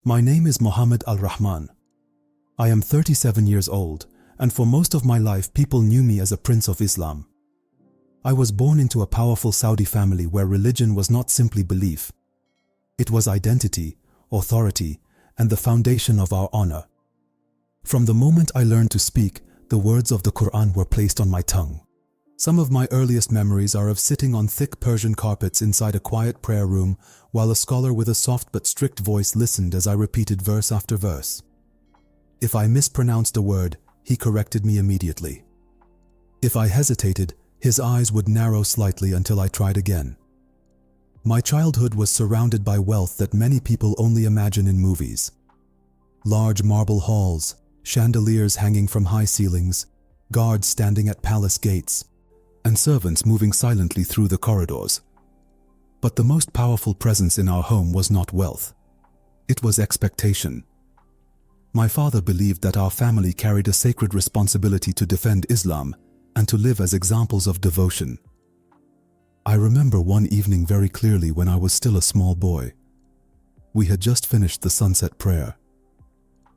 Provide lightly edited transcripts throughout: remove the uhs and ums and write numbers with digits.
My name is Muhammad Al-Rahman. I am 37 years old, and for most of my life people knew me as a prince of Islam. I was born into a powerful Saudi family where religion was not simply belief. It was identity, authority, and the foundation of our honor. From the moment I learned to speak, the words of the Quran were placed on my tongue. Some of my earliest memories are of sitting on thick Persian carpets inside a quiet prayer room while a scholar with a soft but strict voice listened as I repeated verse after verse. If I mispronounced a word, he corrected me immediately. If I hesitated, his eyes would narrow slightly until I tried again. My childhood was surrounded by wealth that many people only imagine in movies. Large marble halls, chandeliers hanging from high ceilings, guards standing at palace gates, and servants moving silently through the corridors. But the most powerful presence in our home was not wealth. It was expectation. My father believed that our family carried a sacred responsibility to defend Islam and to live as examples of devotion. I remember one evening very clearly when I was still a small boy. We had just finished the sunset prayer.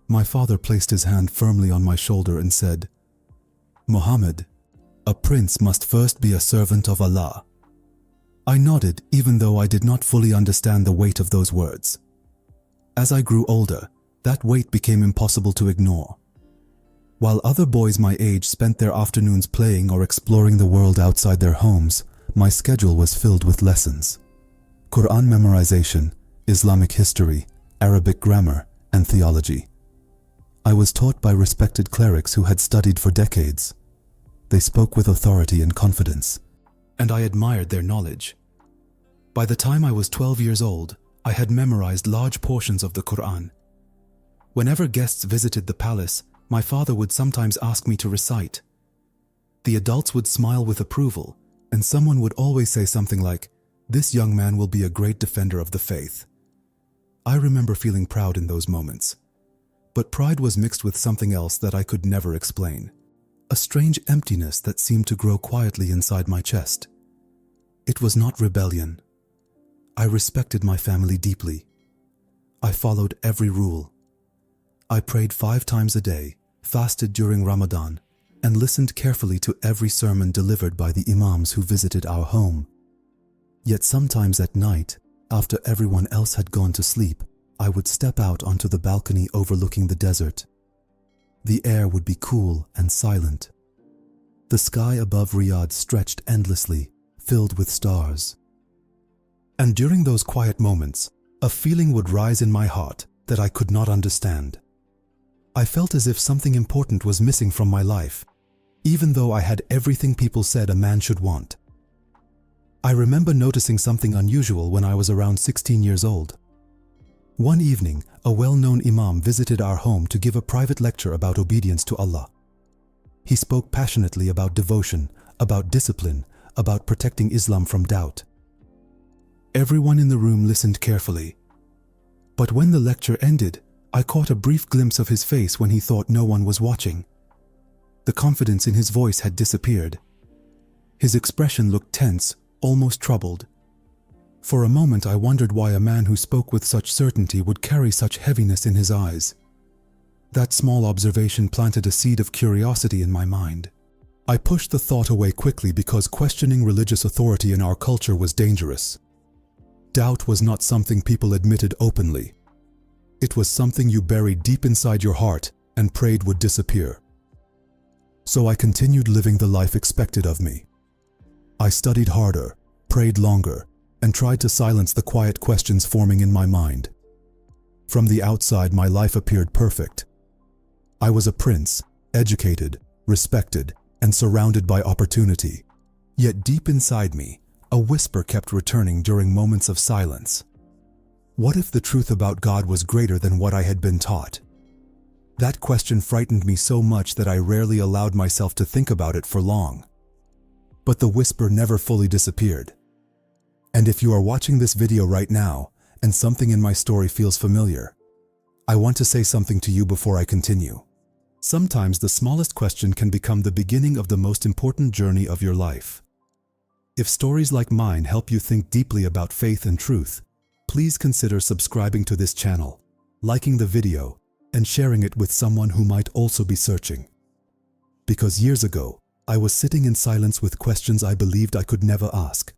My father placed his hand firmly on my shoulder and said, "Muhammad, a prince must first be a servant of Allah." I nodded even though I did not fully understand the weight of those words. As I grew older, that weight became impossible to ignore. While other boys my age spent their afternoons playing or exploring the world outside their homes, my schedule was filled with lessons. Quran memorization, Islamic history, Arabic grammar, and theology. I was taught by respected clerics who had studied for decades. They spoke with authority and confidence, and I admired their knowledge. By the time I was 12 years old, I had memorized large portions of the Quran. Whenever guests visited the palace, my father would sometimes ask me to recite. The adults would smile with approval, and someone would always say something like, "This young man will be a great defender of the faith." I remember feeling proud in those moments. But pride was mixed with something else that I could never explain. A strange emptiness that seemed to grow quietly inside my chest. It was not rebellion. I respected my family deeply. I followed every rule. I prayed 5 times a day, fasted during Ramadan, and listened carefully to every sermon delivered by the imams who visited our home. Yet sometimes at night, after everyone else had gone to sleep, I would step out onto the balcony overlooking the desert. The air would be cool and silent. The sky above Riyadh stretched endlessly, filled with stars. And during those quiet moments, a feeling would rise in my heart that I could not understand. I felt as if something important was missing from my life, even though I had everything people said a man should want. I remember noticing something unusual when I was around 16 years old. One evening, a well-known imam visited our home to give a private lecture about obedience to Allah. He spoke passionately about devotion, about discipline, about protecting Islam from doubt. Everyone in the room listened carefully. But when the lecture ended, I caught a brief glimpse of his face when he thought no one was watching. The confidence in his voice had disappeared. His expression looked tense, almost troubled. For a moment I wondered why a man who spoke with such certainty would carry such heaviness in his eyes. That small observation planted a seed of curiosity in my mind. I pushed the thought away quickly because questioning religious authority in our culture was dangerous. Doubt was not something people admitted openly. It was something you buried deep inside your heart and prayed would disappear. So I continued living the life expected of me. I studied harder, prayed longer, and tried to silence the quiet questions forming in my mind. From the outside, my life appeared perfect. I was a prince, educated, respected, and surrounded by opportunity. Yet deep inside me, a whisper kept returning during moments of silence. What if the truth about God was greater than what I had been taught? That question frightened me so much that I rarely allowed myself to think about it for long. But the whisper never fully disappeared. And if you are watching this video right now, and something in my story feels familiar, I want to say something to you before I continue. Sometimes the smallest question can become the beginning of the most important journey of your life. If stories like mine help you think deeply about faith and truth, please consider subscribing to this channel, liking the video, and sharing it with someone who might also be searching. Because years ago, I was sitting in silence with questions I believed I could never ask,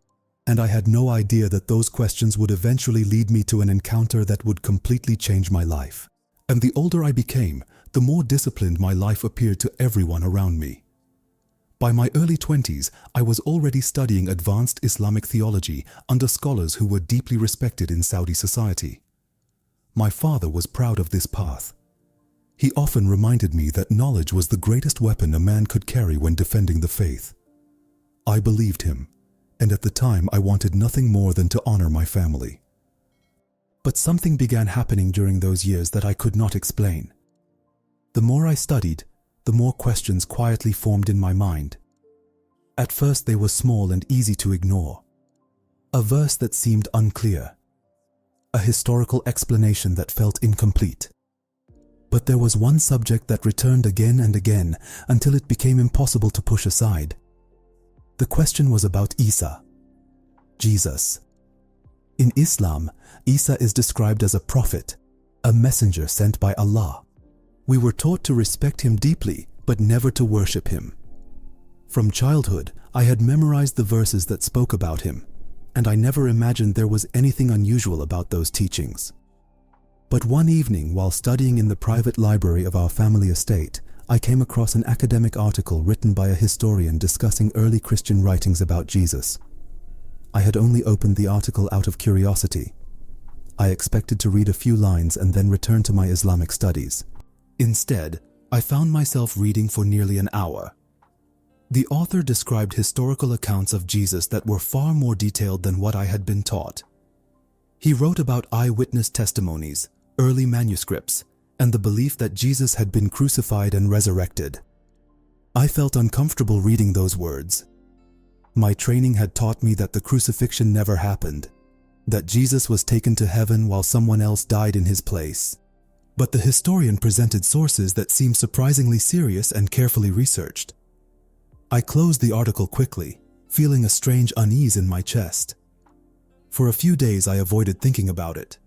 and I had no idea that those questions would eventually lead me to an encounter that would completely change my life. And the older I became, the more disciplined my life appeared to everyone around me. By my early 20s, I was already studying advanced Islamic theology under scholars who were deeply respected in Saudi society. My father was proud of this path. He often reminded me that knowledge was the greatest weapon a man could carry when defending the faith. I believed him, and at the time I wanted nothing more than to honor my family. But something began happening during those years that I could not explain. The more I studied, the more questions quietly formed in my mind. At first they were small and easy to ignore. A verse that seemed unclear. A historical explanation that felt incomplete. But there was one subject that returned again and again until it became impossible to push aside. The question was about Isa, Jesus. In Islam, Isa is described as a prophet, a messenger sent by Allah. We were taught to respect him deeply, but never to worship him. From childhood, I had memorized the verses that spoke about him, and I never imagined there was anything unusual about those teachings. But one evening, while studying in the private library of our family estate, I came across an academic article written by a historian discussing early Christian writings about Jesus. I had only opened the article out of curiosity. I expected to read a few lines and then return to my Islamic studies. Instead, I found myself reading for nearly an hour. The author described historical accounts of Jesus that were far more detailed than what I had been taught. He wrote about eyewitness testimonies, early manuscripts, and the belief that Jesus had been crucified and resurrected. I felt uncomfortable reading those words. My training had taught me that the crucifixion never happened, that Jesus was taken to heaven while someone else died in his place. But the historian presented sources that seemed surprisingly serious and carefully researched. I closed the article quickly, feeling a strange unease in my chest. For a few days I avoided thinking about it.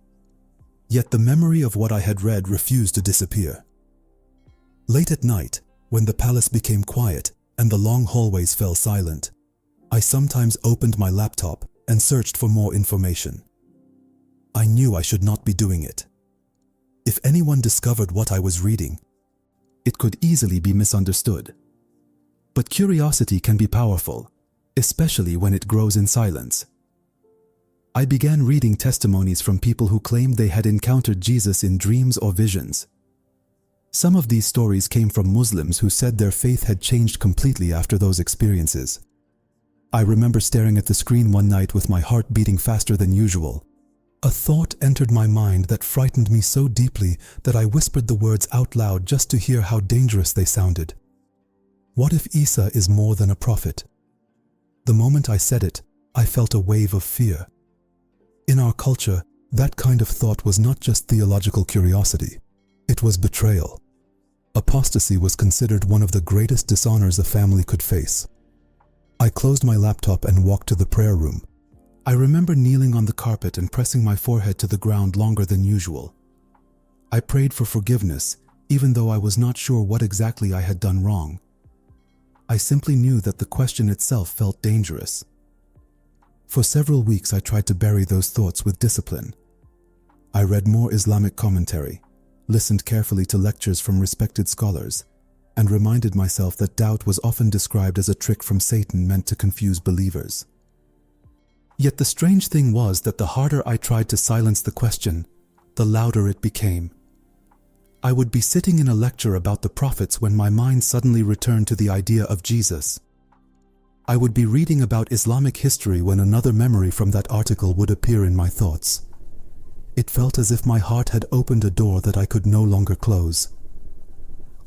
Yet the memory of what I had read refused to disappear. Late at night, when the palace became quiet and the long hallways fell silent, I sometimes opened my laptop and searched for more information. I knew I should not be doing it. If anyone discovered what I was reading, it could easily be misunderstood. But curiosity can be powerful, especially when it grows in silence. I began reading testimonies from people who claimed they had encountered Jesus in dreams or visions. Some of these stories came from Muslims who said their faith had changed completely after those experiences. I remember staring at the screen one night with my heart beating faster than usual. A thought entered my mind that frightened me so deeply that I whispered the words out loud just to hear how dangerous they sounded. What if Isa is more than a prophet? The moment I said it, I felt a wave of fear. In our culture, that kind of thought was not just theological curiosity, it was betrayal. Apostasy was considered one of the greatest dishonors a family could face. I closed my laptop and walked to the prayer room. I remember kneeling on the carpet and pressing my forehead to the ground longer than usual. I prayed for forgiveness, even though I was not sure what exactly I had done wrong. I simply knew that the question itself felt dangerous. For several weeks I tried to bury those thoughts with discipline. I read more Islamic commentary, listened carefully to lectures from respected scholars, and reminded myself that doubt was often described as a trick from Satan meant to confuse believers. Yet the strange thing was that the harder I tried to silence the question, the louder it became. I would be sitting in a lecture about the prophets when my mind suddenly returned to the idea of Jesus. I would be reading about Islamic history when another memory from that article would appear in my thoughts. It felt as if my heart had opened a door that I could no longer close.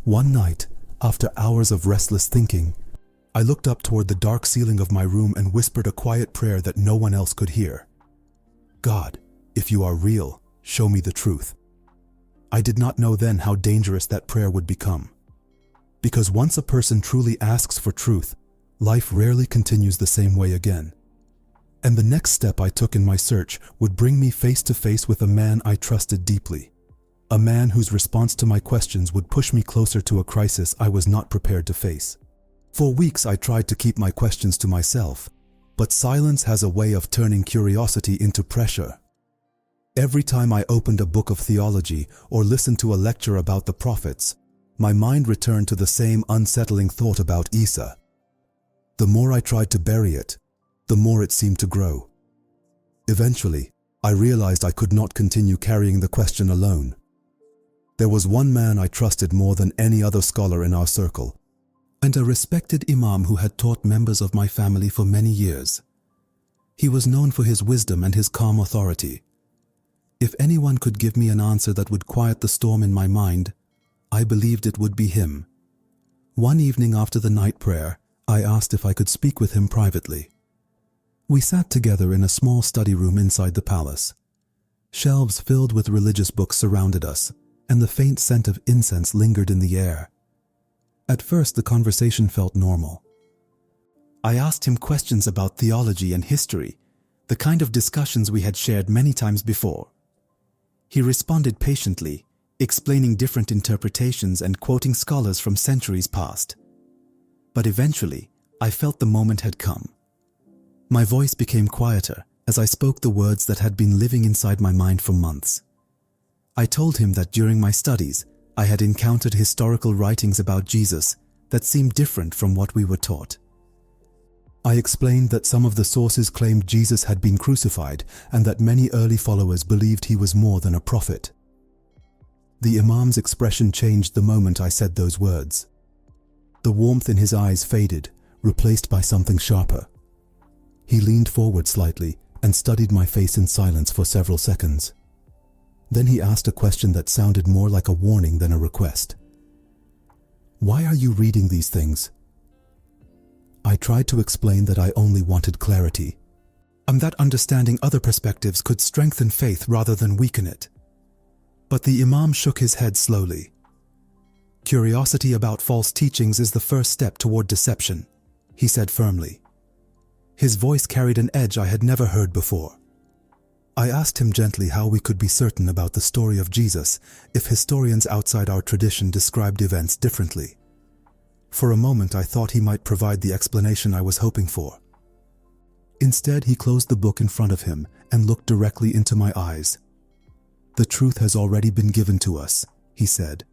One night, after hours of restless thinking, I looked up toward the dark ceiling of my room and whispered a quiet prayer that no one else could hear. God, if you are real, show me the truth. I did not know then how dangerous that prayer would become. Because once a person truly asks for truth, life rarely continues the same way again. And the next step I took in my search would bring me face to face with a man I trusted deeply. A man whose response to my questions would push me closer to a crisis I was not prepared to face. For weeks I tried to keep my questions to myself, but silence has a way of turning curiosity into pressure. Every time I opened a book of theology or listened to a lecture about the prophets, my mind returned to the same unsettling thought about Isa. The more I tried to bury it, the more it seemed to grow. Eventually, I realized I could not continue carrying the question alone. There was one man I trusted more than any other scholar in our circle, and a respected imam who had taught members of my family for many years. He was known for his wisdom and his calm authority. If anyone could give me an answer that would quiet the storm in my mind, I believed it would be him. One evening after the night prayer, I asked if I could speak with him privately. We sat together in a small study room inside the palace. Shelves filled with religious books surrounded us, and the faint scent of incense lingered in the air. At first, the conversation felt normal. I asked him questions about theology and history, the kind of discussions we had shared many times before. He responded patiently, explaining different interpretations and quoting scholars from centuries past. But eventually, I felt the moment had come. My voice became quieter as I spoke the words that had been living inside my mind for months. I told him that during my studies, I had encountered historical writings about Jesus that seemed different from what we were taught. I explained that some of the sources claimed Jesus had been crucified and that many early followers believed he was more than a prophet. The imam's expression changed the moment I said those words. The warmth in his eyes faded, replaced by something sharper. He leaned forward slightly and studied my face in silence for several seconds. Then he asked a question that sounded more like a warning than a request. "Why are you reading these things?" I tried to explain that I only wanted clarity, and that understanding other perspectives could strengthen faith rather than weaken it. But the imam shook his head slowly. "Curiosity about false teachings is the first step toward deception," he said firmly. His voice carried an edge I had never heard before. I asked him gently how we could be certain about the story of Jesus if historians outside our tradition described events differently. For a moment I thought he might provide the explanation I was hoping for. Instead, he closed the book in front of him and looked directly into my eyes. "The truth has already been given to us," he said.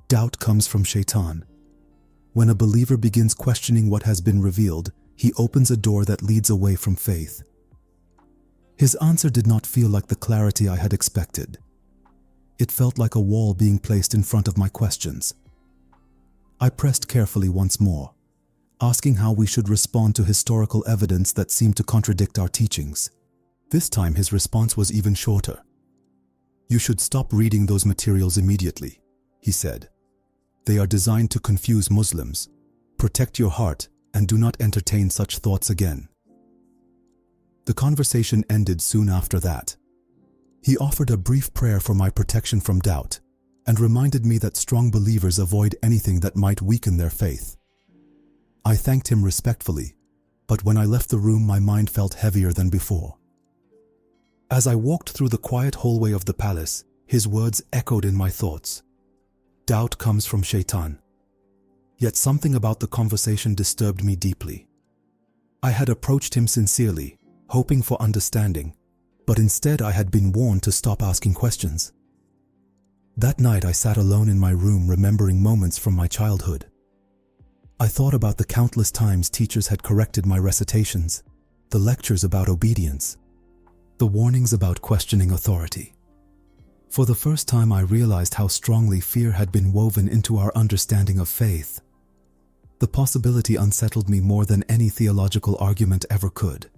"Doubt comes from Shaitan. When a believer begins questioning what has been revealed, he opens a door that leads away from faith." His answer did not feel like the clarity I had expected. It felt like a wall being placed in front of my questions. I pressed carefully once more, asking how we should respond to historical evidence that seemed to contradict our teachings. This time his response was even shorter. "You should stop reading those materials immediately," he said. "They are designed to confuse Muslims. Protect your heart and do not entertain such thoughts again." The conversation ended soon after that. He offered a brief prayer for my protection from doubt and reminded me that strong believers avoid anything that might weaken their faith. I thanked him respectfully, but when I left the room my mind felt heavier than before. As I walked through the quiet hallway of the palace, his words echoed in my thoughts. Doubt comes from Shaitan. Yet something about the conversation disturbed me deeply. I had approached him sincerely, hoping for understanding, but instead I had been warned to stop asking questions. That night I sat alone in my room remembering moments from my childhood. I thought about the countless times teachers had corrected my recitations, the lectures about obedience, the warnings about questioning authority. For the first time I realized how strongly fear had been woven into our understanding of faith. The possibility unsettled me more than any theological argument ever could.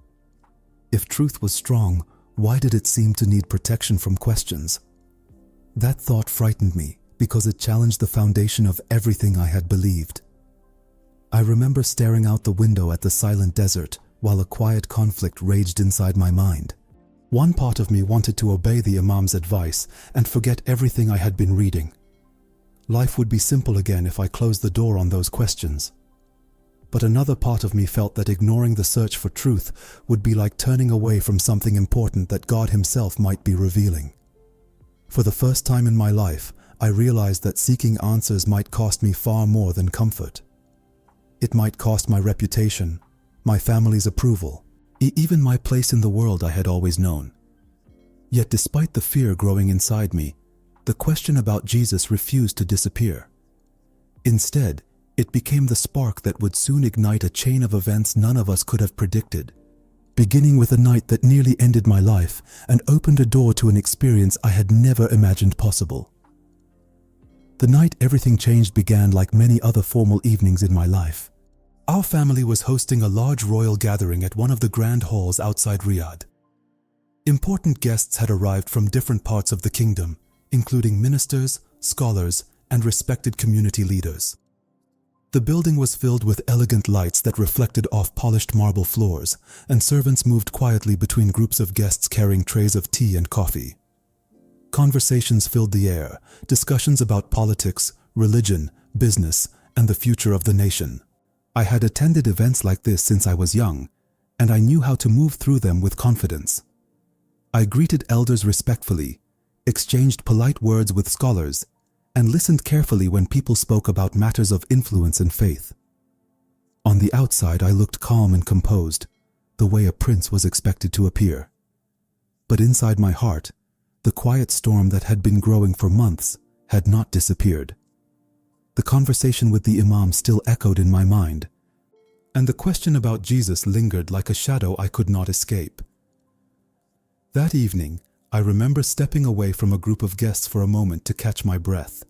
If truth was strong, why did it seem to need protection from questions? That thought frightened me because it challenged the foundation of everything I had believed. I remember staring out the window at the silent desert while a quiet conflict raged inside my mind. One part of me wanted to obey the Imam's advice and forget everything I had been reading. Life would be simple again if I closed the door on those questions. But another part of me felt that ignoring the search for truth would be like turning away from something important that God Himself might be revealing. For the first time in my life, I realized that seeking answers might cost me far more than comfort. It might cost my reputation, my family's approval, even my place in the world I had always known. Yet despite the fear growing inside me, the question about Jesus refused to disappear. Instead, it became the spark that would soon ignite a chain of events none of us could have predicted, beginning with a night that nearly ended my life and opened a door to an experience I had never imagined possible. The night everything changed began like many other formal evenings in my life. Our family was hosting a large royal gathering at one of the grand halls outside Riyadh. Important guests had arrived from different parts of the kingdom, including ministers, scholars, and respected community leaders. The building was filled with elegant lights that reflected off polished marble floors, and servants moved quietly between groups of guests carrying trays of tea and coffee. Conversations filled the air, discussions about politics, religion, business, and the future of the nation. I had attended events like this since I was young, and I knew how to move through them with confidence. I greeted elders respectfully, exchanged polite words with scholars, and listened carefully when people spoke about matters of influence and faith. On the outside, I looked calm and composed, the way a prince was expected to appear. But inside my heart, the quiet storm that had been growing for months had not disappeared. The conversation with the imam still echoed in my mind, and the question about Jesus lingered like a shadow I could not escape. That evening, I remember stepping away from a group of guests for a moment to catch my breath.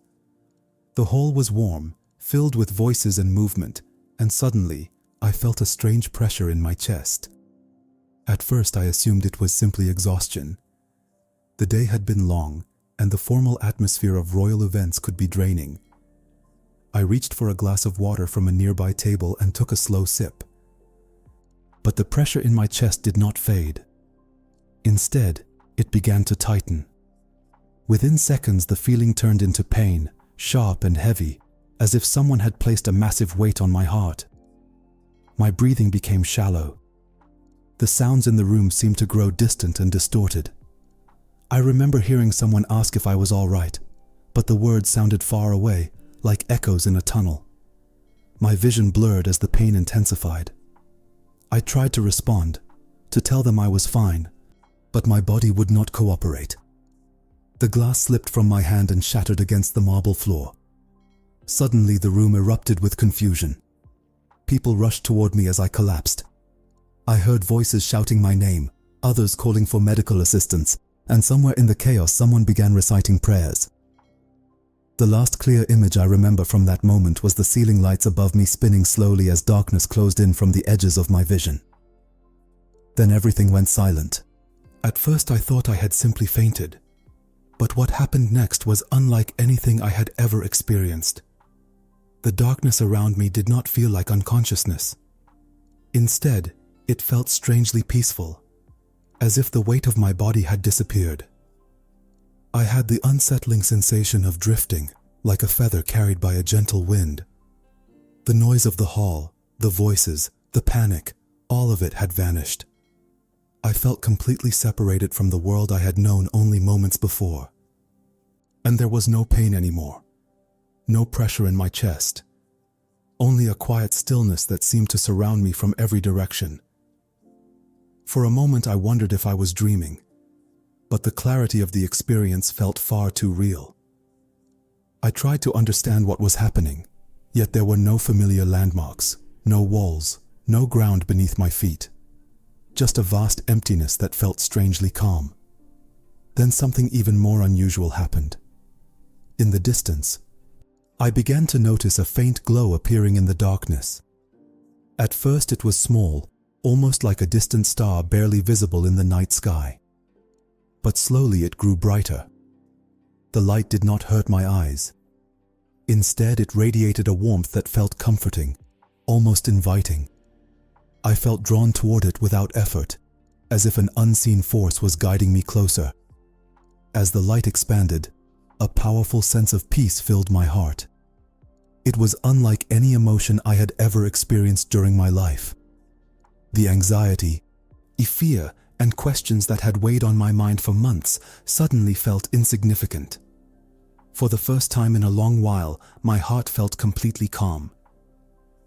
The hall was warm, filled with voices and movement, and suddenly I felt a strange pressure in my chest. At first I assumed it was simply exhaustion. The day had been long, and the formal atmosphere of royal events could be draining. I reached for a glass of water from a nearby table and took a slow sip. But the pressure in my chest did not fade. Instead, it began to tighten. Within seconds, the feeling turned into pain, sharp and heavy, as if someone had placed a massive weight on my heart. My breathing became shallow. The sounds in the room seemed to grow distant and distorted. I remember hearing someone ask if I was all right, but the words sounded far away, like echoes in a tunnel. My vision blurred as the pain intensified. I tried to respond, to tell them I was fine, but my body would not cooperate. The glass slipped from my hand and shattered against the marble floor. Suddenly, the room erupted with confusion. People rushed toward me as I collapsed. I heard voices shouting my name, others calling for medical assistance, and somewhere in the chaos, someone began reciting prayers. The last clear image I remember from that moment was the ceiling lights above me spinning slowly as darkness closed in from the edges of my vision. Then everything went silent. At first I thought I had simply fainted, but what happened next was unlike anything I had ever experienced. The darkness around me did not feel like unconsciousness. Instead, it felt strangely peaceful, as if the weight of my body had disappeared. I had the unsettling sensation of drifting, like a feather carried by a gentle wind. The noise of the hall, the voices, the panic, all of it had vanished. I felt completely separated from the world I had known only moments before. And there was no pain anymore, no pressure in my chest, only a quiet stillness that seemed to surround me from every direction. For a moment I wondered if I was dreaming, but the clarity of the experience felt far too real. I tried to understand what was happening, yet there were no familiar landmarks, no walls, no ground beneath my feet. Just a vast emptiness that felt strangely calm. Then something even more unusual happened. In the distance, I began to notice a faint glow appearing in the darkness. At first it was small, almost like a distant star barely visible in the night sky. But slowly it grew brighter. The light did not hurt my eyes. Instead, it radiated a warmth that felt comforting, almost inviting. I felt drawn toward it without effort, as if an unseen force was guiding me closer. As the light expanded, a powerful sense of peace filled my heart. It was unlike any emotion I had ever experienced during my life. The anxiety, fear, and questions that had weighed on my mind for months suddenly felt insignificant. For the first time in a long while, my heart felt completely calm.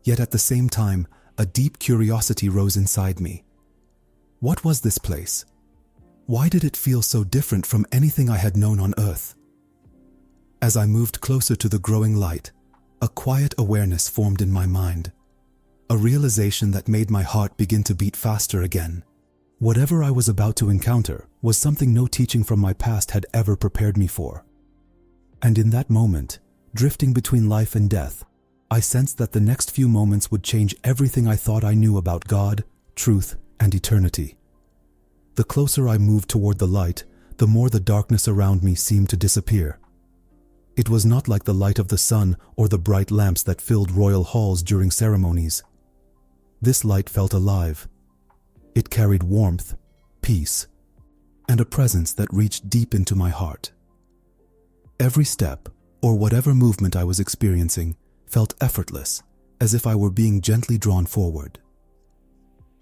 Yet at the same time, a deep curiosity rose inside me. What was this place? Why did it feel so different from anything I had known on earth? As I moved closer to the growing light, a quiet awareness formed in my mind, a realization that made my heart begin to beat faster again. Whatever I was about to encounter was something no teaching from my past had ever prepared me for. And in that moment, drifting between life and death, I sensed that the next few moments would change everything I thought I knew about God, truth, and eternity. The closer I moved toward the light, the more the darkness around me seemed to disappear. It was not like the light of the sun or the bright lamps that filled royal halls during ceremonies. This light felt alive. It carried warmth, peace, and a presence that reached deep into my heart. Every step, or whatever movement I was experiencing, felt effortless, as if I were being gently drawn forward.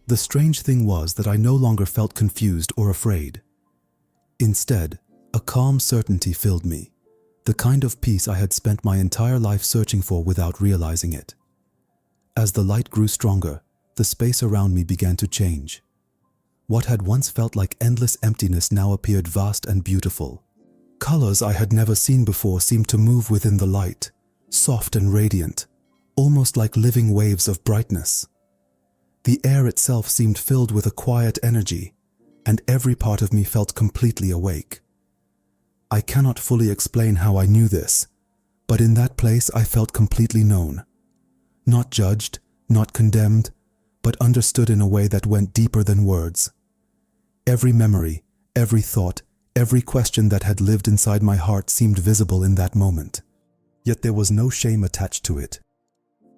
The strange thing was that I no longer felt confused or afraid. Instead, a calm certainty filled me, the kind of peace I had spent my entire life searching for without realizing it. As the light grew stronger, the space around me began to change. What had once felt like endless emptiness now appeared vast and beautiful. Colors I had never seen before seemed to move within the light, soft and radiant, almost like living waves of brightness. The air itself seemed filled with a quiet energy, and every part of me felt completely awake. I cannot fully explain how I knew this, but in that place I felt completely known. Not judged, not condemned, but understood in a way that went deeper than words. Every memory, every thought, every question that had lived inside my heart seemed visible in that moment. Yet there was no shame attached to it,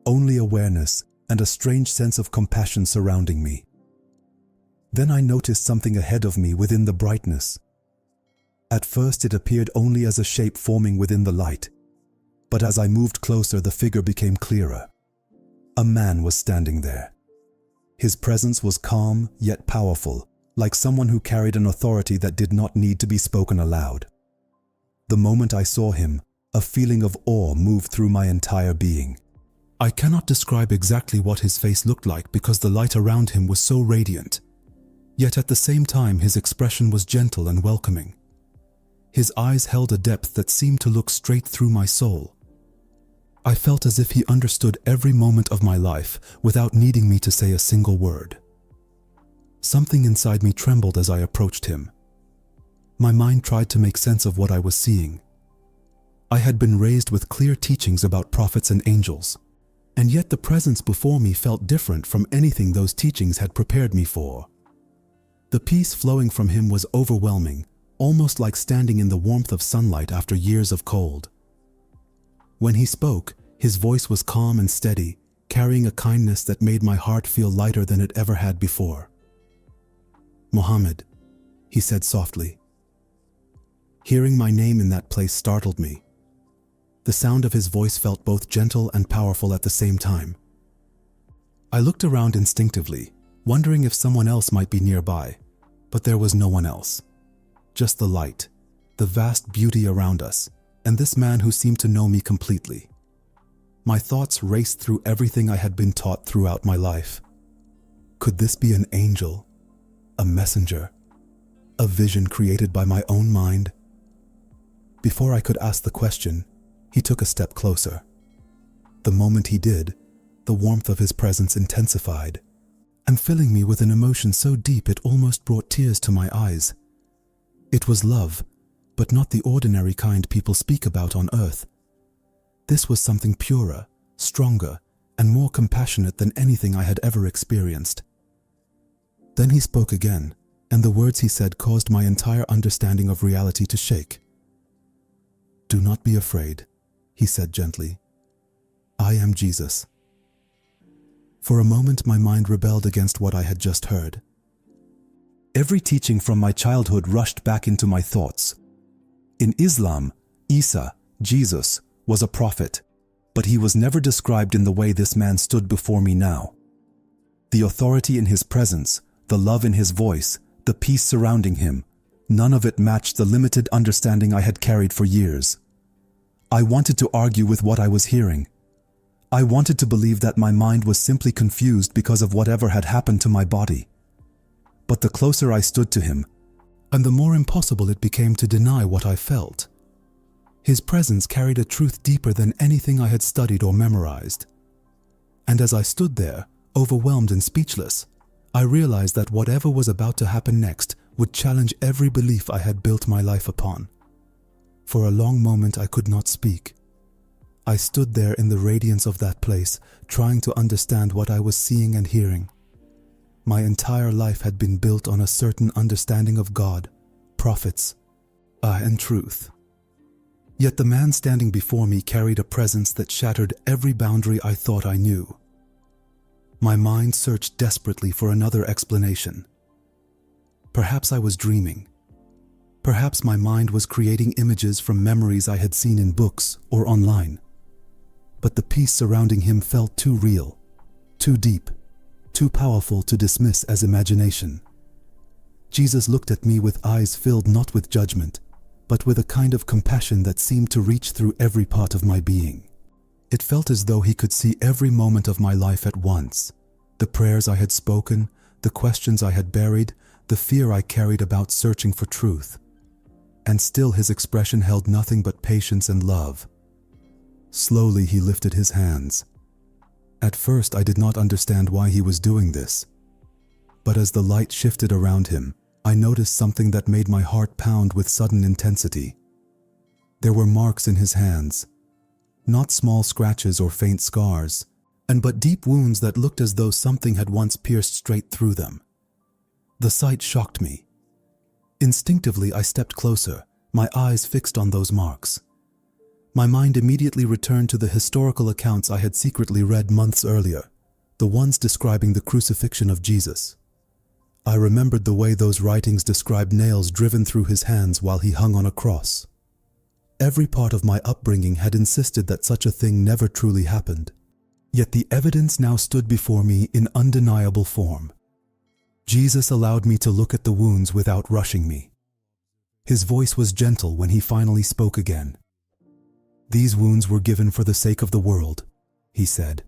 only awareness and a strange sense of compassion surrounding me. Then I noticed something ahead of me within the brightness. At first it appeared only as a shape forming within the light, but as I moved closer the figure became clearer. A man was standing there. His presence was calm yet powerful, like someone who carried an authority that did not need to be spoken aloud. The moment I saw him, a feeling of awe moved through my entire being. I cannot describe exactly what his face looked like because the light around him was so radiant. Yet at the same time his expression was gentle and welcoming. His eyes held a depth that seemed to look straight through my soul. I felt as if he understood every moment of my life without needing me to say a single word. Something inside me trembled as I approached him. My mind tried to make sense of what I was seeing. I had been raised with clear teachings about prophets and angels, and yet the presence before me felt different from anything those teachings had prepared me for. The peace flowing from him was overwhelming, almost like standing in the warmth of sunlight after years of cold. When he spoke, his voice was calm and steady, carrying a kindness that made my heart feel lighter than it ever had before. "Muhammad," he said softly. Hearing my name in that place startled me. The sound of his voice felt both gentle and powerful at the same time. I looked around instinctively, wondering if someone else might be nearby, but there was no one else. Just the light, the vast beauty around us, and this man who seemed to know me completely. My thoughts raced through everything I had been taught throughout my life. Could this be an angel? A messenger? A vision created by my own mind? Before I could ask the question, he took a step closer. The moment he did, the warmth of his presence intensified, and filling me with an emotion so deep it almost brought tears to my eyes. It was love, but not the ordinary kind people speak about on earth. This was something purer, stronger, and more compassionate than anything I had ever experienced. Then he spoke again, and the words he said caused my entire understanding of reality to shake. "Do not be afraid," he said gently. "I am Jesus." For a moment my mind rebelled against what I had just heard. Every teaching from my childhood rushed back into my thoughts. In Islam, Isa, Jesus, was a prophet, but he was never described in the way this man stood before me now. The authority in his presence, the love in his voice, The peace surrounding him, none of it matched the limited understanding I had carried for years. I wanted to argue with what I was hearing. I wanted to believe that my mind was simply confused because of whatever had happened to my body. But the closer I stood to him, and the more impossible it became to deny what I felt. His presence carried a truth deeper than anything I had studied or memorized. And as I stood there, overwhelmed and speechless, I realized that whatever was about to happen next would challenge every belief I had built my life upon. For a long moment I could not speak. I stood there in the radiance of that place, trying to understand what I was seeing and hearing. My entire life had been built on a certain understanding of God, prophets, and truth. Yet the man standing before me carried a presence that shattered every boundary I thought I knew. My mind searched desperately for another explanation. Perhaps I was dreaming. Perhaps my mind was creating images from memories I had seen in books or online. But the peace surrounding him felt too real, too deep, too powerful to dismiss as imagination. Jesus looked at me with eyes filled not with judgment, but with a kind of compassion that seemed to reach through every part of my being. It felt as though he could see every moment of my life at once, the prayers I had spoken, the questions I had buried, the fear I carried about searching for truth. And still his expression held nothing but patience and love. Slowly he lifted his hands. At first I did not understand why he was doing this. But as the light shifted around him, I noticed something that made my heart pound with sudden intensity. There were marks in his hands, not small scratches or faint scars, but deep wounds that looked as though something had once pierced straight through them. The sight shocked me. Instinctively I stepped closer, my eyes fixed on those marks. My mind immediately returned to the historical accounts I had secretly read months earlier, the ones describing the crucifixion of Jesus. I remembered the way those writings described nails driven through his hands while he hung on a cross. Every part of my upbringing had insisted that such a thing never truly happened. Yet the evidence now stood before me in undeniable form. Jesus allowed me to look at the wounds without rushing me. His voice was gentle when he finally spoke again. "These wounds were given for the sake of the world," he said.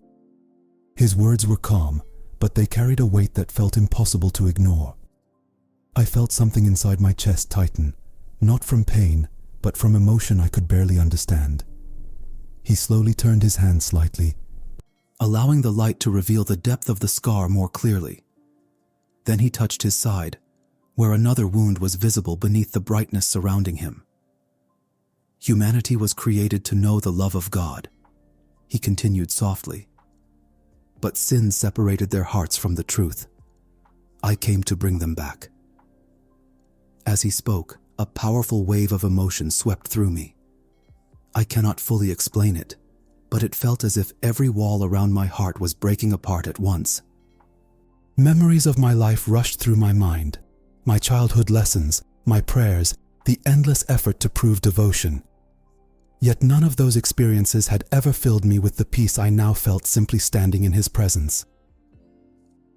His words were calm, but they carried a weight that felt impossible to ignore. I felt something inside my chest tighten, not from pain, but from emotion I could barely understand. He slowly turned his hand slightly, allowing the light to reveal the depth of the scar more clearly. Then he touched his side, where another wound was visible beneath the brightness surrounding him. "Humanity was created to know the love of God," he continued softly. "But sin separated their hearts from the truth. I came to bring them back." As he spoke, a powerful wave of emotion swept through me. I cannot fully explain it, but it felt as if every wall around my heart was breaking apart at once. Memories of my life rushed through my mind, my childhood lessons, my prayers, the endless effort to prove devotion. Yet none of those experiences had ever filled me with the peace I now felt simply standing in his presence.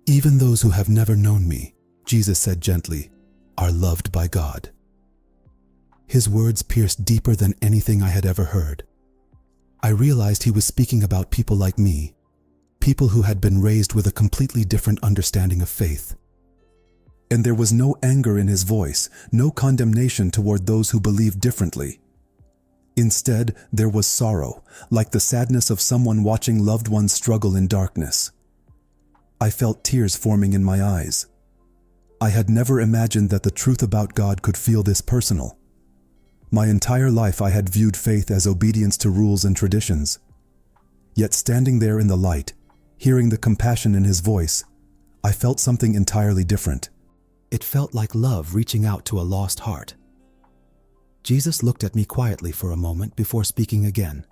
"Even those who have never known me," Jesus said gently, "are loved by God." His words pierced deeper than anything I had ever heard. I realized he was speaking about people like me, people who had been raised with a completely different understanding of faith. And there was no anger in his voice, no condemnation toward those who believed differently. Instead, there was sorrow, like the sadness of someone watching loved ones struggle in darkness. I felt tears forming in my eyes. I had never imagined that the truth about God could feel this personal. My entire life I had viewed faith as obedience to rules and traditions. Yet standing there in the light, hearing the compassion in his voice, I felt something entirely different. It felt like love reaching out to a lost heart. Jesus looked at me quietly for a moment before speaking again.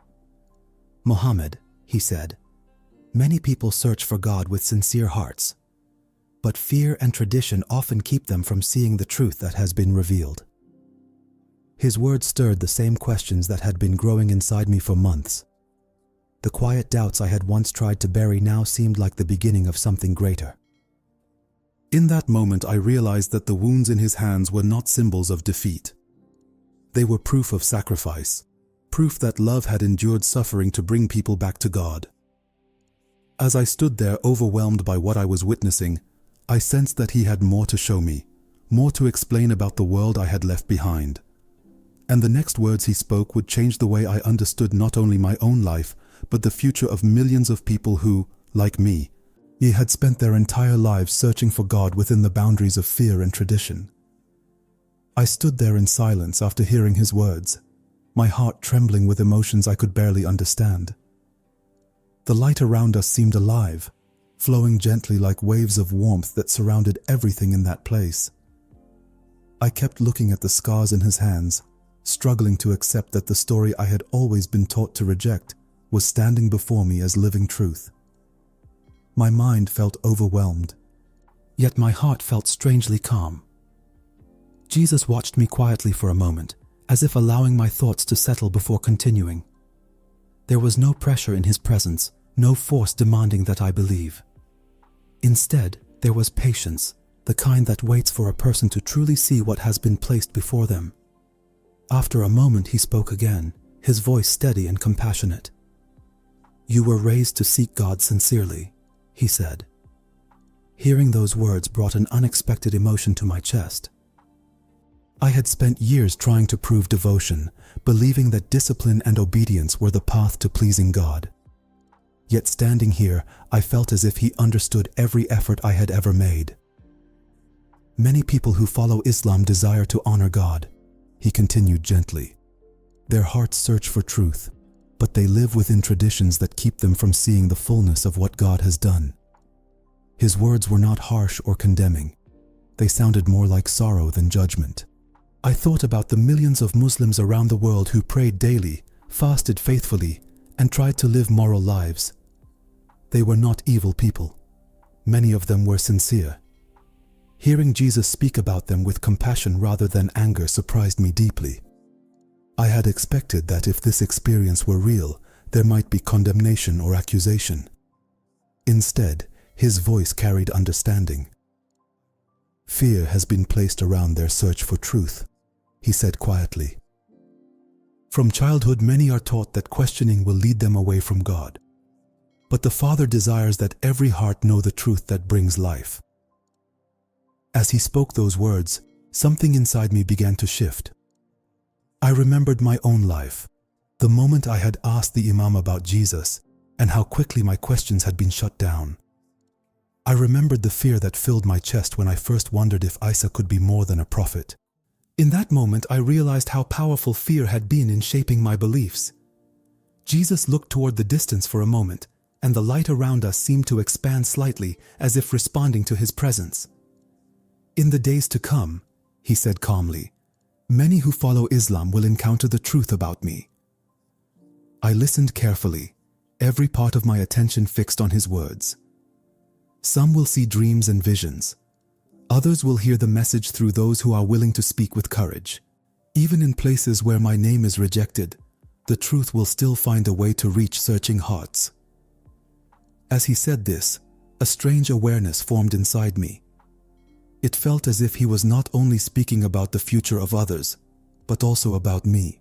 "Muhammad," he said, "many people search for God with sincere hearts, but fear and tradition often keep them from seeing the truth that has been revealed." His words stirred the same questions that had been growing inside me for months. The quiet doubts I had once tried to bury now seemed like the beginning of something greater. In that moment, I realized that the wounds in his hands were not symbols of defeat. They were proof of sacrifice, proof that love had endured suffering to bring people back to God. As I stood there overwhelmed by what I was witnessing, I sensed that he had more to show me, more to explain about the world I had left behind. And the next words he spoke would change the way I understood not only my own life, but the future of millions of people who, like me, had spent their entire lives searching for God within the boundaries of fear and tradition. I stood there in silence after hearing his words, my heart trembling with emotions I could barely understand. The light around us seemed alive, flowing gently like waves of warmth that surrounded everything in that place. I kept looking at the scars in his hands, struggling to accept that the story I had always been taught to reject was standing before me as living truth. My mind felt overwhelmed, yet my heart felt strangely calm. Jesus watched me quietly for a moment, as if allowing my thoughts to settle before continuing. There was no pressure in his presence, no force demanding that I believe. Instead, there was patience, the kind that waits for a person to truly see what has been placed before them. After a moment, he spoke again, his voice steady and compassionate. "You were raised to seek God sincerely," he said. Hearing those words brought an unexpected emotion to my chest. I had spent years trying to prove devotion, believing that discipline and obedience were the path to pleasing God. Yet standing here, I felt as if he understood every effort I had ever made. "Many people who follow Islam desire to honor God," he continued gently. "Their hearts search for truth, but they live within traditions that keep them from seeing the fullness of what God has done." His words were not harsh or condemning. They sounded more like sorrow than judgment. I thought about the millions of Muslims around the world who prayed daily, fasted faithfully, and tried to live moral lives. They were not evil people. Many of them were sincere. Hearing Jesus speak about them with compassion rather than anger surprised me deeply. I had expected that if this experience were real, there might be condemnation or accusation. Instead, his voice carried understanding. "Fear has been placed around their search for truth," he said quietly. "From childhood, many are taught that questioning will lead them away from God. But the Father desires that every heart know the truth that brings life." As he spoke those words, something inside me began to shift. I remembered my own life, the moment I had asked the Imam about Jesus, and how quickly my questions had been shut down. I remembered the fear that filled my chest when I first wondered if Isa could be more than a prophet. In that moment, I realized how powerful fear had been in shaping my beliefs. Jesus looked toward the distance for a moment, and the light around us seemed to expand slightly, as if responding to his presence. "In the days to come," he said calmly, "many who follow Islam will encounter the truth about me." I listened carefully, every part of my attention fixed on his words. "Some will see dreams and visions. Others will hear the message through those who are willing to speak with courage. Even in places where my name is rejected, the truth will still find a way to reach searching hearts." As he said this, a strange awareness formed inside me. It felt as if he was not only speaking about the future of others, but also about me.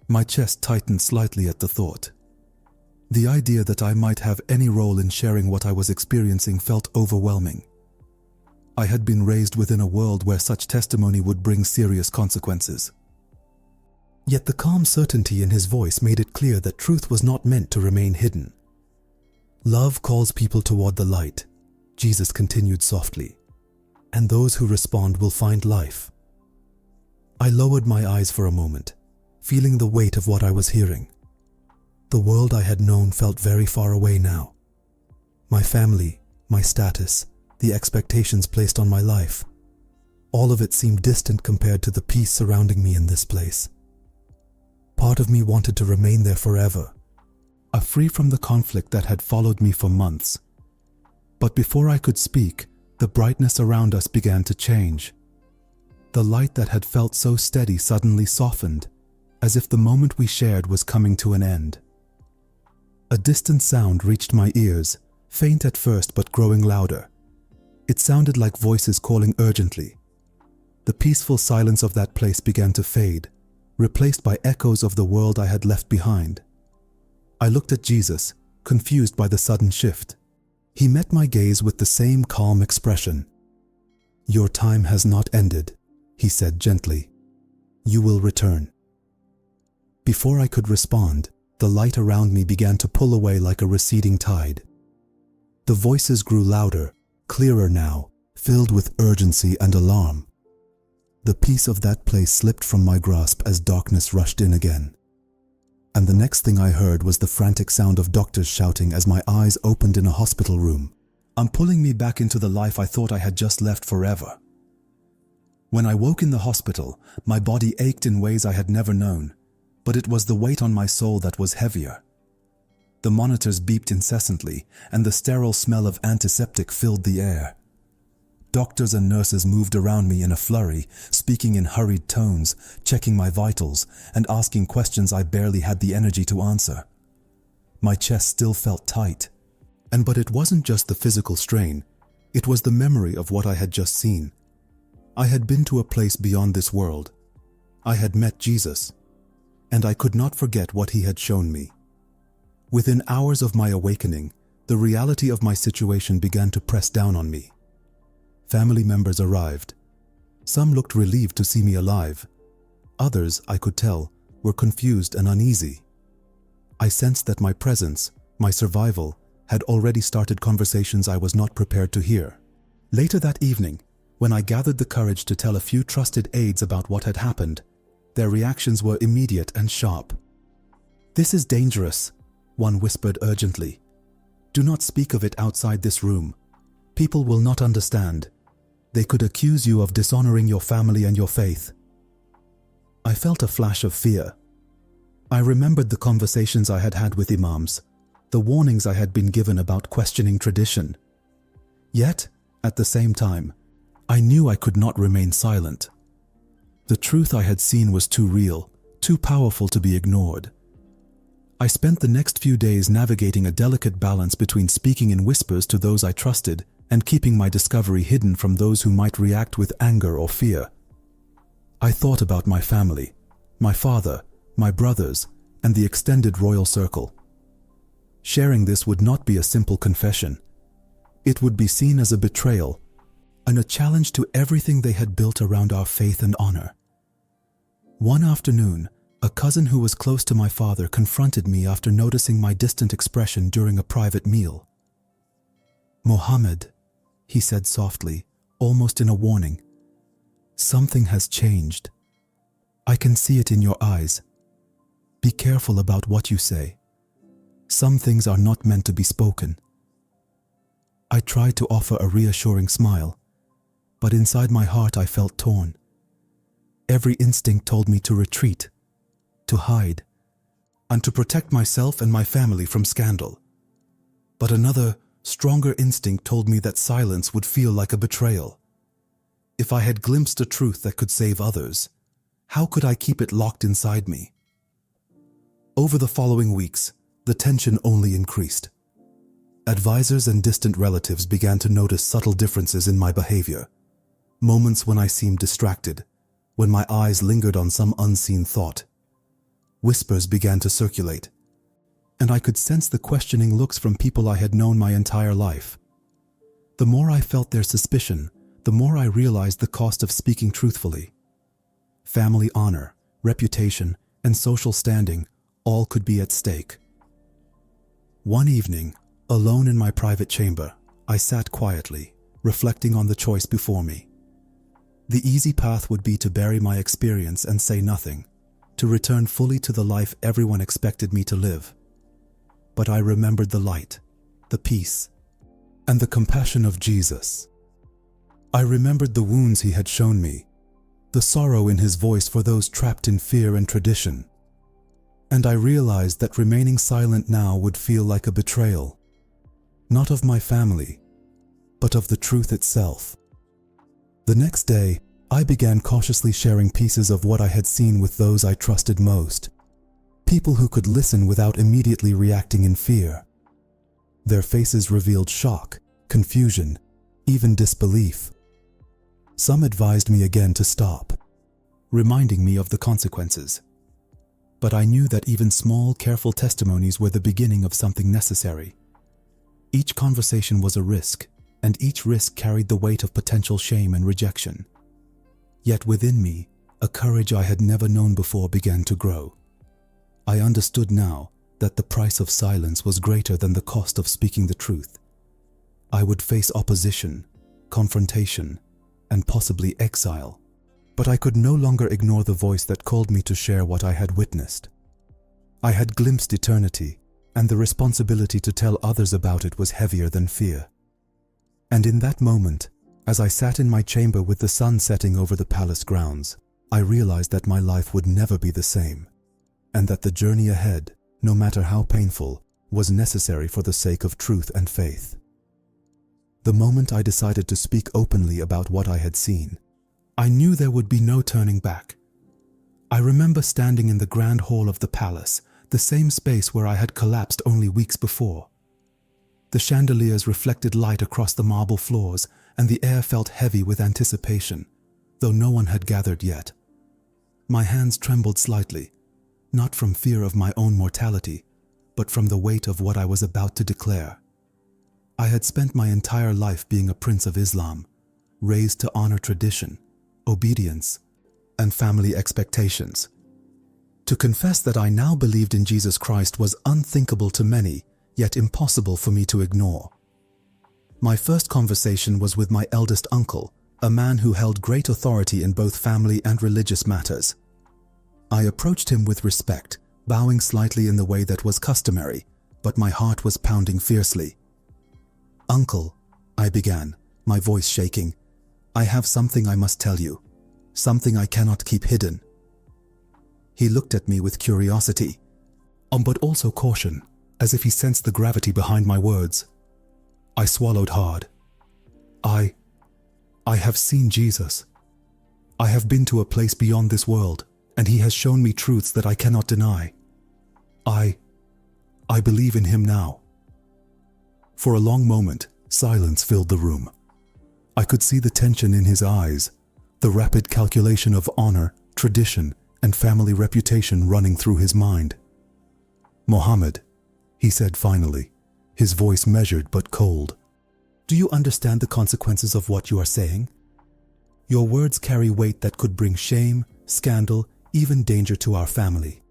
My chest tightened slightly at the thought. The idea that I might have any role in sharing what I was experiencing felt overwhelming. I had been raised within a world where such testimony would bring serious consequences. Yet the calm certainty in his voice made it clear that truth was not meant to remain hidden. "Love calls people toward the light," Jesus continued softly, "and those who respond will find life." I lowered my eyes for a moment, feeling the weight of what I was hearing. The world I had known felt very far away now. My family, my status, the expectations placed on my life, all of it seemed distant compared to the peace surrounding me in this place. Part of me wanted to remain there forever, free from the conflict that had followed me for months. But before I could speak, the brightness around us began to change. The light that had felt so steady suddenly softened, as if the moment we shared was coming to an end. A distant sound reached my ears, faint at first but growing louder. It sounded like voices calling urgently. The peaceful silence of that place began to fade, replaced by echoes of the world I had left behind. I looked at Jesus, confused by the sudden shift. He met my gaze with the same calm expression. "Your time has not ended," he said gently. "You will return." Before I could respond, the light around me began to pull away like a receding tide. The voices grew louder, clearer now, filled with urgency and alarm. The peace of that place slipped from my grasp as darkness rushed in again. And the next thing I heard was the frantic sound of doctors shouting as my eyes opened in a hospital room, pulling me back into the life I thought I had just left forever. When I woke in the hospital, my body ached in ways I had never known, but it was the weight on my soul that was heavier. The monitors beeped incessantly, and the sterile smell of antiseptic filled the air. Doctors and nurses moved around me in a flurry, speaking in hurried tones, checking my vitals, and asking questions I barely had the energy to answer. My chest still felt tight. But it wasn't just the physical strain, it was the memory of what I had just seen. I had been to a place beyond this world. I had met Jesus, and I could not forget what he had shown me. Within hours of my awakening, the reality of my situation began to press down on me. Family members arrived. Some looked relieved to see me alive. Others, I could tell, were confused and uneasy. I sensed that my presence, my survival, had already started conversations I was not prepared to hear. Later that evening, when I gathered the courage to tell a few trusted aides about what had happened, their reactions were immediate and sharp. "This is dangerous," one whispered urgently. "Do not speak of it outside this room. People will not understand. They could accuse you of dishonoring your family and your faith." I felt a flash of fear. I remembered the conversations I had had with imams, the warnings I had been given about questioning tradition. Yet, at the same time, I knew I could not remain silent. The truth I had seen was too real, too powerful to be ignored. I spent the next few days navigating a delicate balance between speaking in whispers to those I trusted and keeping my discovery hidden from those who might react with anger or fear. I thought about my family, my father, my brothers, and the extended royal circle. Sharing this would not be a simple confession. It would be seen as a betrayal and a challenge to everything they had built around our faith and honor. One afternoon, a cousin who was close to my father confronted me after noticing my distant expression during a private meal. "Mohammed," he said softly, almost in a warning, "something has changed. I can see it in your eyes. Be careful about what you say. Some things are not meant to be spoken." I tried to offer a reassuring smile, but inside my heart I felt torn. Every instinct told me to retreat, to hide, and to protect myself and my family from scandal. But another, stronger instinct told me that silence would feel like a betrayal. If I had glimpsed a truth that could save others, how could I keep it locked inside me? Over the following weeks, the tension only increased. Advisors and distant relatives began to notice subtle differences in my behavior. Moments when I seemed distracted, when my eyes lingered on some unseen thought. Whispers began to circulate, and I could sense the questioning looks from people I had known my entire life. The more I felt their suspicion, the more I realized the cost of speaking truthfully. Family honor, reputation, and social standing all could be at stake. One evening, alone in my private chamber, I sat quietly, reflecting on the choice before me. The easy path would be to bury my experience and say nothing, to return fully to the life everyone expected me to live. But I remembered the light, the peace, and the compassion of Jesus. I remembered the wounds he had shown me, the sorrow in his voice for those trapped in fear and tradition. And I realized that remaining silent now would feel like a betrayal, not of my family, but of the truth itself. The next day, I began cautiously sharing pieces of what I had seen with those I trusted most, people who could listen without immediately reacting in fear. Their faces revealed shock, confusion, even disbelief. Some advised me again to stop, reminding me of the consequences. But I knew that even small, careful testimonies were the beginning of something necessary. Each conversation was a risk, and each risk carried the weight of potential shame and rejection. Yet within me, a courage I had never known before began to grow. I understood now that the price of silence was greater than the cost of speaking the truth. I would face opposition, confrontation, and possibly exile, but I could no longer ignore the voice that called me to share what I had witnessed. I had glimpsed eternity, and the responsibility to tell others about it was heavier than fear. And in that moment, as I sat in my chamber with the sun setting over the palace grounds, I realized that my life would never be the same, and that the journey ahead, no matter how painful, was necessary for the sake of truth and faith. The moment I decided to speak openly about what I had seen, I knew there would be no turning back. I remember standing in the grand hall of the palace, the same space where I had collapsed only weeks before. The chandeliers reflected light across the marble floors, and the air felt heavy with anticipation, though no one had gathered yet. My hands trembled slightly, not from fear of my own mortality, but from the weight of what I was about to declare. I had spent my entire life being a prince of Islam, raised to honor tradition, obedience, and family expectations. To confess that I now believed in Jesus Christ was unthinkable to many, yet impossible for me to ignore. My first conversation was with my eldest uncle, a man who held great authority in both family and religious matters. I approached him with respect, bowing slightly in the way that was customary, but my heart was pounding fiercely. "Uncle," I began, my voice shaking, "I have something I must tell you, something I cannot keep hidden." He looked at me with curiosity, but also caution, as if he sensed the gravity behind my words. I swallowed hard. I have seen Jesus. I have been to a place beyond this world, and he has shown me truths that I cannot deny. I believe in him now." For a long moment, silence filled the room. I could see the tension in his eyes, the rapid calculation of honor, tradition, and family reputation running through his mind. "Mohammed," he said finally, his voice measured but cold, "do you understand the consequences of what you are saying? Your words carry weight that could bring shame, scandal, even danger to our family.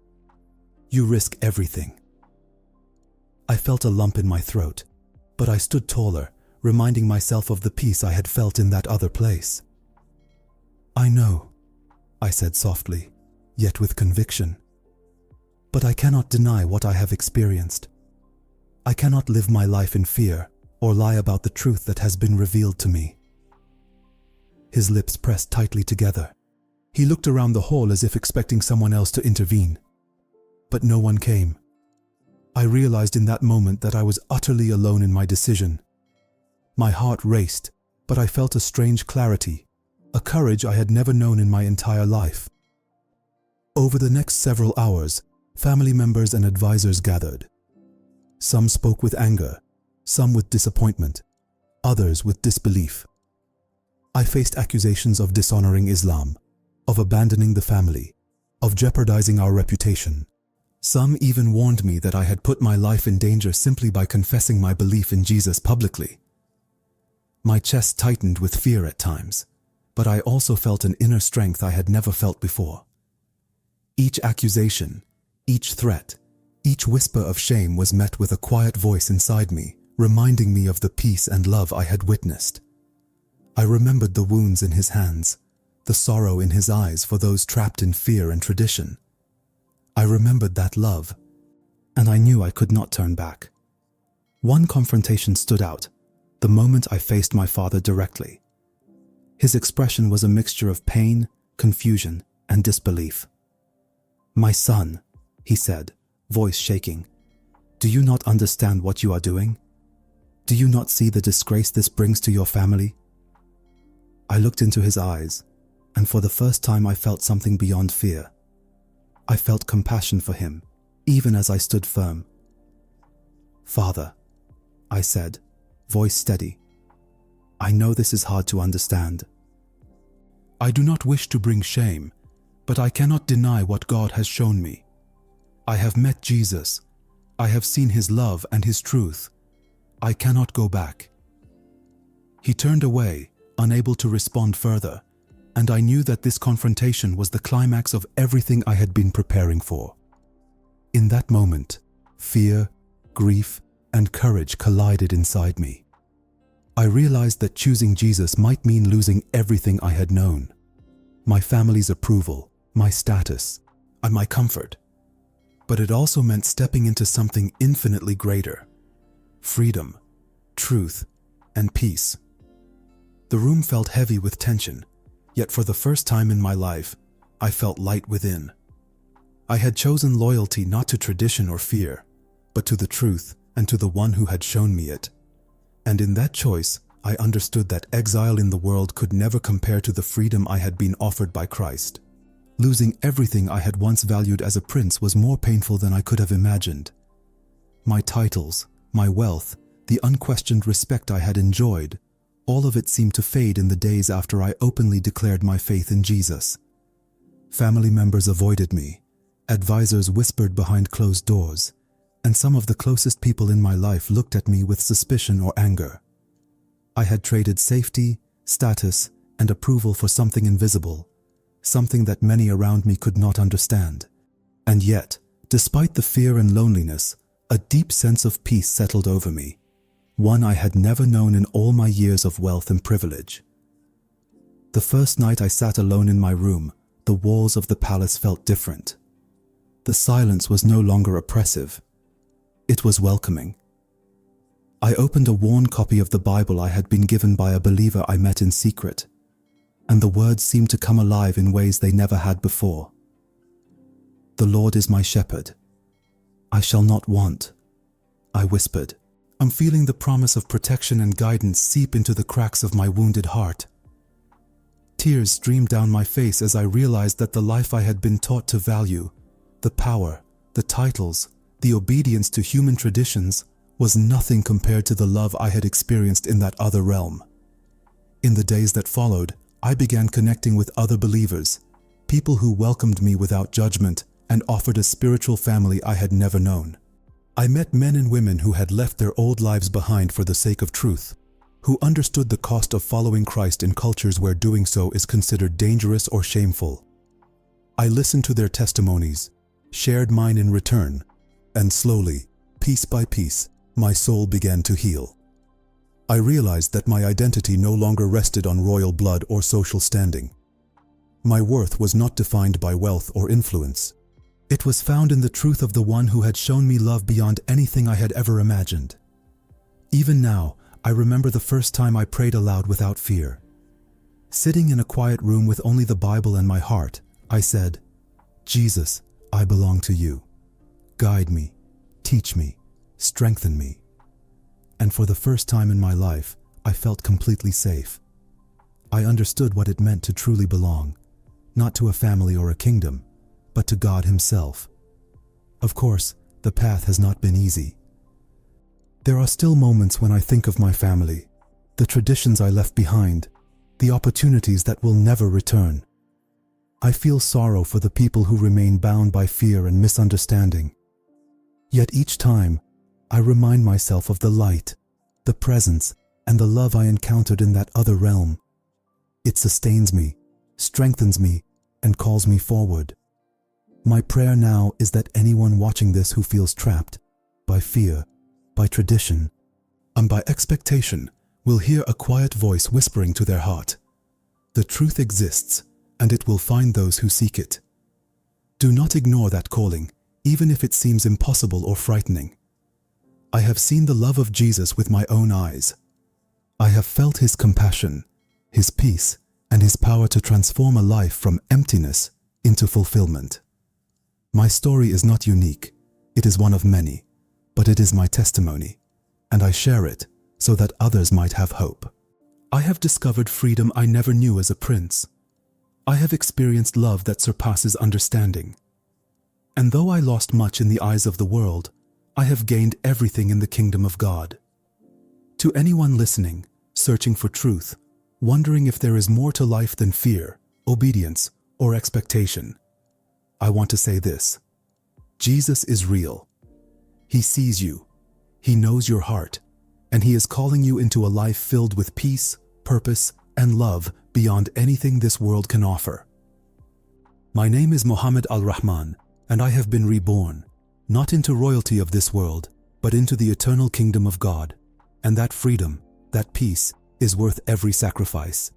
You risk everything." I felt a lump in my throat, but I stood taller, reminding myself of the peace I had felt in that other place. "I know," I said softly, yet with conviction. "But I cannot deny what I have experienced. I cannot live my life in fear or lie about the truth that has been revealed to me." His lips pressed tightly together. He looked around the hall as if expecting someone else to intervene. But no one came. I realized in that moment that I was utterly alone in my decision. My heart raced, but I felt a strange clarity, a courage I had never known in my entire life. Over the next several hours, family members and advisors gathered. Some spoke with anger, some with disappointment, others with disbelief. I faced accusations of dishonoring Islam, of abandoning the family, of jeopardizing our reputation. Some even warned me that I had put my life in danger simply by confessing my belief in Jesus publicly. My chest tightened with fear at times, but I also felt an inner strength I had never felt before. Each accusation, each threat, each whisper of shame was met with a quiet voice inside me, reminding me of the peace and love I had witnessed. I remembered the wounds in his hands, the sorrow in his eyes for those trapped in fear and tradition. I remembered that love, and I knew I could not turn back. One confrontation stood out, the moment I faced my father directly. His expression was a mixture of pain, confusion, and disbelief. "My son," he said, voice shaking, "do you not understand what you are doing? Do you not see the disgrace this brings to your family?" I looked into his eyes, and for the first time I felt something beyond fear. I felt compassion for him, even as I stood firm. "Father," I said, voice steady, I know this is hard to understand. I do not wish to bring shame, but I cannot deny what God has shown me. I have met Jesus. I have seen His love and His truth. I cannot go back. He turned away, unable to respond further, and I knew that this confrontation was the climax of everything I had been preparing for. In that moment, fear, grief, and courage collided inside me. I realized that choosing Jesus might mean losing everything I had known. My family's approval, my status, and my comfort. But it also meant stepping into something infinitely greater: freedom, truth, and peace. The room felt heavy with tension, yet for the first time in my life, I felt light within. I had chosen loyalty not to tradition or fear, but to the truth and to the one who had shown me it. And in that choice, I understood that exile in the world could never compare to the freedom I had been offered by Christ. Losing everything I had once valued as a prince was more painful than I could have imagined. My titles, my wealth, the unquestioned respect I had enjoyed, all of it seemed to fade in the days after I openly declared my faith in Jesus. Family members avoided me, advisors whispered behind closed doors, and some of the closest people in my life looked at me with suspicion or anger. I had traded safety, status, and approval for something invisible, something that many around me could not understand. And yet, despite the fear and loneliness, a deep sense of peace settled over me, one I had never known in all my years of wealth and privilege. The first night I sat alone in my room, the walls of the palace felt different. The silence was no longer oppressive. It was welcoming. I opened a worn copy of the Bible I had been given by a believer I met in secret, and the words seemed to come alive in ways they never had before. "The Lord is my shepherd. I shall not want," I whispered. I'm feeling the promise of protection and guidance seep into the cracks of my wounded heart. Tears streamed down my face as I realized that the life I had been taught to value, the power, the titles, the obedience to human traditions, was nothing compared to the love I had experienced in that other realm. In the days that followed, I began connecting with other believers, people who welcomed me without judgment and offered a spiritual family I had never known. I met men and women who had left their old lives behind for the sake of truth, who understood the cost of following Christ in cultures where doing so is considered dangerous or shameful. I listened to their testimonies, shared mine in return, and slowly, piece by piece, my soul began to heal. I realized that my identity no longer rested on royal blood or social standing. My worth was not defined by wealth or influence. It was found in the truth of the one who had shown me love beyond anything I had ever imagined. Even now, I remember the first time I prayed aloud without fear. Sitting in a quiet room with only the Bible and my heart, I said, "Jesus, I belong to you. Guide me, teach me, strengthen me." And for the first time in my life, I felt completely safe. I understood what it meant to truly belong, not to a family or a kingdom, but to God Himself. Of course, the path has not been easy. There are still moments when I think of my family, the traditions I left behind, the opportunities that will never return. I feel sorrow for the people who remain bound by fear and misunderstanding. Yet each time, I remind myself of the light, the presence, and the love I encountered in that other realm. It sustains me, strengthens me, and calls me forward. My prayer now is that anyone watching this who feels trapped by fear, by tradition, and by expectation will hear a quiet voice whispering to their heart, "The truth exists, and it will find those who seek it." Do not ignore that calling, even if it seems impossible or frightening. I have seen the love of Jesus with my own eyes. I have felt His compassion, His peace, and His power to transform a life from emptiness into fulfillment. My story is not unique, it is one of many, but it is my testimony, and I share it so that others might have hope. I have discovered freedom I never knew as a prince. I have experienced love that surpasses understanding. And though I lost much in the eyes of the world, I have gained everything in the kingdom of God. To anyone listening, searching for truth, wondering if there is more to life than fear, obedience, or expectation. I want to say this: Jesus is real. He sees you, He knows your heart, and He is calling you into a life filled with peace, purpose, and love beyond anything this world can offer. My name is Muhammad Al-Rahman, and I have been reborn, not into royalty of this world, but into the eternal kingdom of God. And that freedom, that peace, is worth every sacrifice.